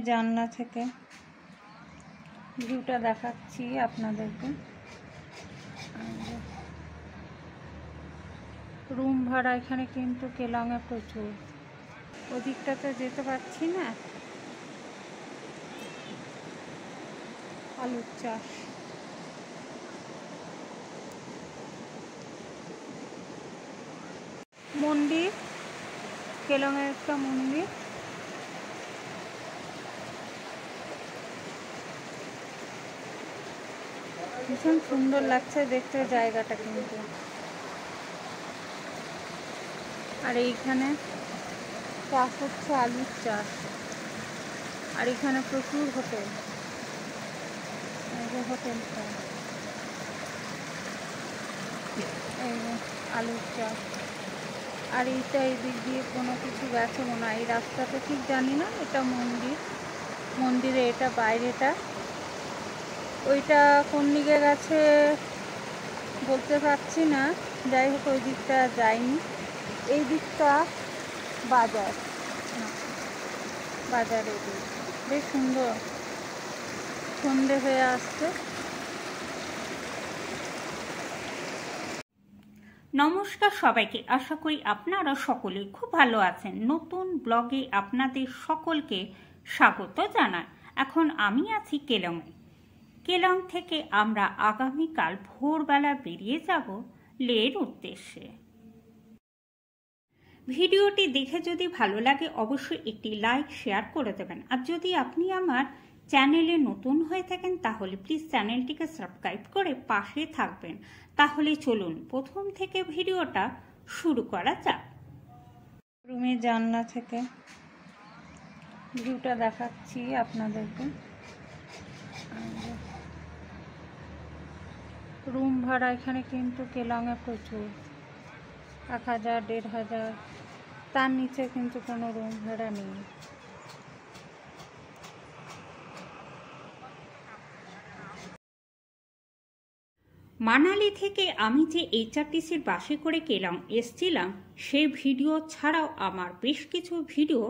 রুমের জানলা থেকে ভিউটা দেখাচ্ছি আপনাদেরকে। রুম ভাড়া এখানে কিন্তু কেলংয়ে প্রচুর। ওদিকটাতে যেতে পারছি না। আলুর চাষ, মন্দির, কেলংয়ের একটা মন্দির। ভীষণ সুন্দর লাগছে দেখতে জায়গাটা কিন্তু। আর এইখানে চাষ হচ্ছে আলুর চাষ। আর এখানে প্রচুর হোটেল, এই যে হোটেলটা, এই আলুর চাষ। আর এইটা এই দিক দিয়ে কোনো কিছু গেছে মনে হয়, এই রাস্তাটা ঠিক জানি না। এটা মন্দির, মন্দিরে এটা বাইরেটা, ওইটা কোন দিকে গেছে বলতে পারছি না। যাই হোক ওই দিকটা যাইনি। এই দিকটা বাজার, বাজারের দিক বেশ সুন্দর। সন্ধে হয়ে আসছে। নমস্কার সবাইকে, আশা করি আপনারা সকলে খুব ভালো আছেন। নতুন ব্লগে আপনাদের সকলকে স্বাগত জানাই। এখন আমি আছি কেলংয়ে। কেলং থেকে আমরা আগামীকাল ভোরবেলা বেরিয়ে যাব লের উদ্দেশ্যে। ভিডিওটি দেখে যদি ভালো লাগে অবশ্যই একটি লাইক শেয়ার করে দেবেন। আর যদি আপনি আমার চ্যানেলে নতুন হয়ে থাকেন তাহলে প্লিজ চ্যানেলটিকে সাবস্ক্রাইব করে পাশে থাকবেন। তাহলে চলুন প্রথম থেকে ভিডিওটা শুরু করা যাক। রুমের জানলা থেকে ভিউটা দেখাচ্ছি আপনাদেরকে। রুম ভাড়া এখানে কিন্তু কেলংয়ে প্রচুর, 1000, 1500, তার নিচে কিন্তু কোনো রুম ভাড়া নেই। মানালি থেকে আমি যে HRTCর বাসে করে কেলং এসছিলাম সেই ভিডিও ছাড়াও আমার বেশ কিছু ভিডিও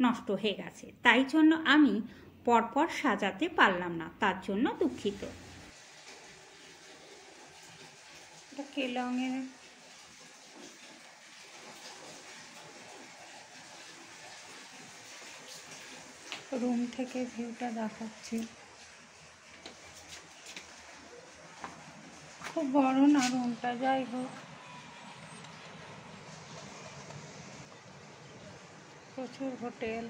নষ্ট হয়ে গেছে, তাই জন্য আমি পরপর সাজাতে পারলাম না, তার জন্য দুঃখিত। এটা কেলংয়ের রুম থেকে ভিউটা দেখাচ্ছি। খুব বড় না রুমটা, যাই হোক প্রচুর হোটেল।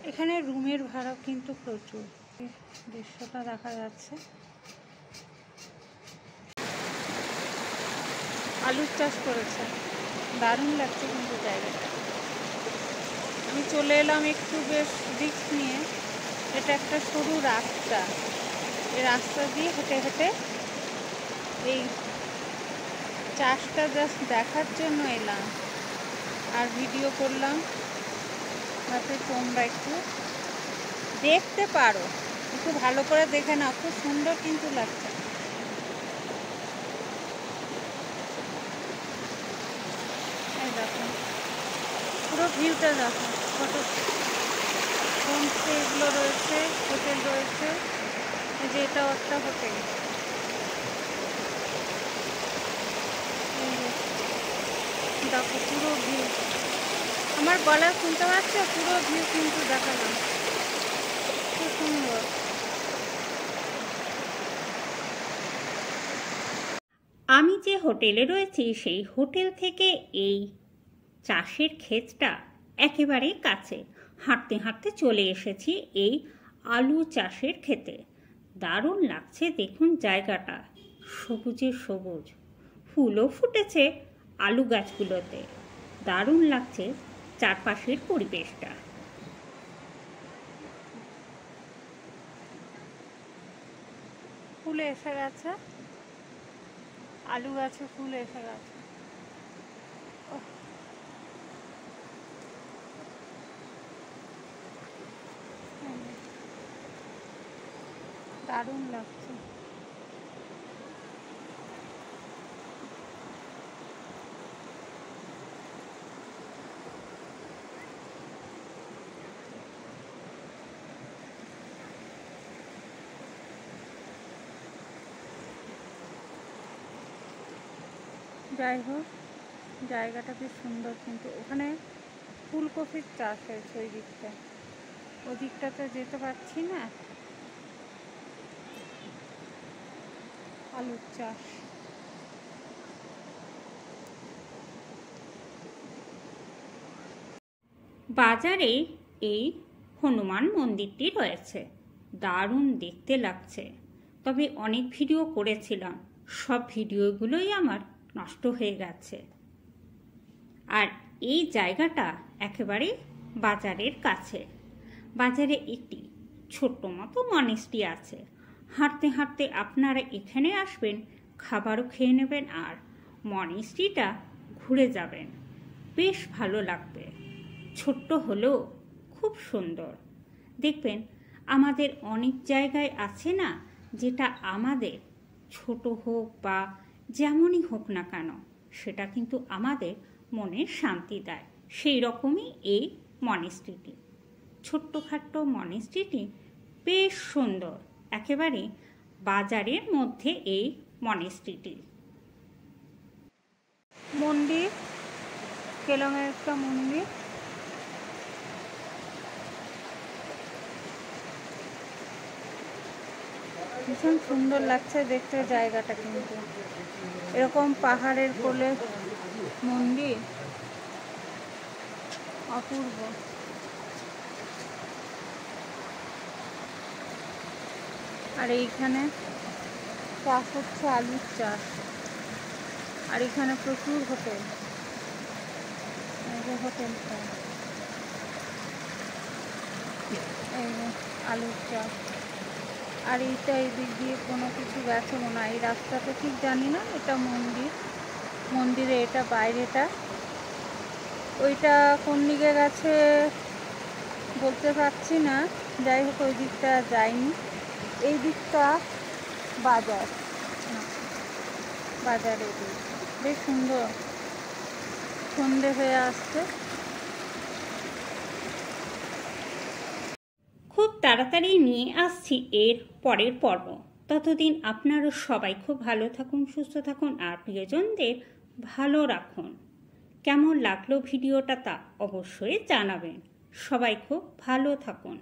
এখানে রুমের ভাড়া কিন্তু প্রচুর। দৃশ্যটা দেখা যাচ্ছে, আলুর চাষ করেছে, দারুণ লাগছে কিন্তু জায়গাটা। আমি চলে এলাম একটু বেশ রিস্ক নিয়ে। এটা একটা সরু রাস্তা, এই রাস্তা দিয়ে হেঁটে হেঁটে এই চাষটা জাস্ট দেখার জন্য এলাম আর ভিডিও করলাম, যাতে তোমরা একটু দেখতে পারো। একটু ভালো করে দেখে নাও, খুব সুন্দর কিন্তু লাগছে। এই দেখো পুরো ভিউটা দেখো। ফটো হোমস্টে এগুলো রয়েছে, হোটেল রয়েছে। এই যে এটাও একটা হোটেল। দেখো পুরো ভিউ, আমার গলা শুনতে পাচ্ছ? পুরো ভিউ কিন্তু দেখালাম, খুব সুন্দর। আমি যে হোটেলে রয়েছি সেই হোটেল থেকে এই চাষের ক্ষেতটা একেবারে কাছে। হাঁটতে হাঁটতে চলে এসেছি এই আলু চাষের ক্ষেতে। দারুণ লাগছে দেখুন জায়গাটা, সবুজে সবুজ, ফুলও ফুটেছে আলু গাছগুলোতে। দারুণ লাগছে চারপাশের পরিবেশটা। ফুল এসে গেছে, আলু গাছে ফুল এসে গেছে। দারুণ লাগছে। যাই হোক, জায়গাটা বেশ সুন্দর, কিন্তু ওখানে ফুলকপির চাষ হয়েছে ওই দিকটা, ওদিকটাতে যেতে পারছি না। আলুর চাষ। বাজারে এই হনুমান মন্দিরটি রয়েছে, দারুণ দেখতে লাগছে। তবে অনেক ভিডিও করেছিলাম, সব ভিডিওগুলোই আমার নষ্ট হয়ে গেছে। আর এই জায়গাটা একেবারে বাজারের কাছে। বাজারে একটি ছোট্ট মতো মনেস্ট্রি আছে। হাঁটতে হাঁটতে আপনারা এখানে আসবেন, খাবারও খেয়ে নেবেন আর মনেস্ট্রিটা ঘুরে যাবেন, বেশ ভালো লাগবে। ছোট্ট হলেও খুব সুন্দর। দেখবেন আমাদের অনেক জায়গায় আছে না, যেটা আমাদের ছোট হোক বা যেমনই হোক না কেন, সেটা কিন্তু আমাদের মনে শান্তি দেয়। সেই রকমই এই মনেস্ট্রিটি। ছোট্টখাট্ট মনেস্ট্রিটি বেশ সুন্দর, একেবারে বাজারের মধ্যে এই মনেস্ট্রিটি। মন্দির, কেলংয়ের একটা মন্দির। ভীষণ সুন্দর লাগছে দেখতে জায়গাটা, কিন্তু এরকম পাহাড়ের কোলে মন্দির অপূর্ব। আর এইখানে চাষ হচ্ছে আলুর চাষ। আর এখানে প্রচুর হোটেল, এই যে হোটেলটা, এই যে আলুর চাষ। আর এইটা এদিক দিয়ে কোনো কিছু গেছে মনে হয়, এই রাস্তাটা ঠিক জানি না। এটা মন্দির, মন্দিরে এটা বাইরেটা, ওইটা কোন দিকে গেছে বলতে পারছি না। যাই হোক, ওই দিকটা যাইনি। এই দিকটা বাজার, বাজারের দিক বেশ সুন্দর। সন্ধে হয়ে আসছে। খুব তাড়াতাড়ি নিয়ে আসছি এর পরের পর্ব। ততদিন আপনারা সবাই খুব ভালো থাকুন, সুস্থ থাকুন আর প্রিয়জনদের ভালো রাখুন। কেমন লাগলো ভিডিওটা তা অবশ্যই জানাবেন। সবাই খুব ভালো থাকুন।